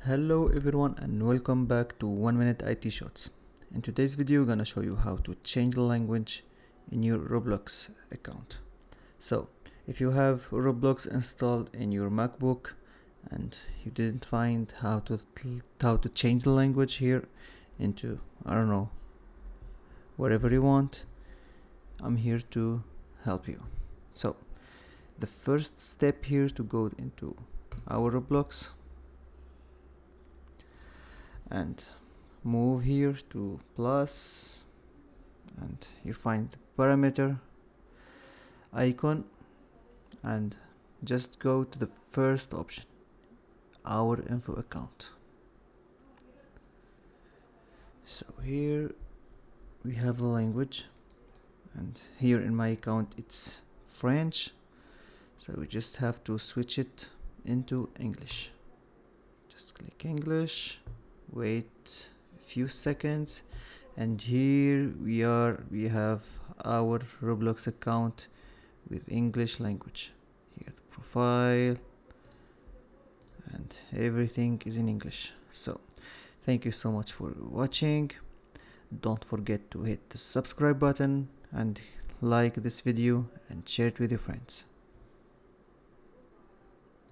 Hello everyone and welcome back to 1 Minute IT Shots. In today's video I'm gonna show you how to change the language in your Roblox account. So if you have Roblox installed in your MacBook and you didn't find how to change the language here into, I don't know, whatever you want, I'm here to help you. So the first step here to go into our Roblox and move here to plus, and you find the parameter icon and just go to the first option, our info account. So here we have the language, and here in my account it's French, so we just have to switch it into English. Just click English, wait a few seconds, and here we have our Roblox account with English language. Here the profile and everything is in English. So thank you so much for watching. Don't forget to hit the subscribe button and like this video and share it with your friends.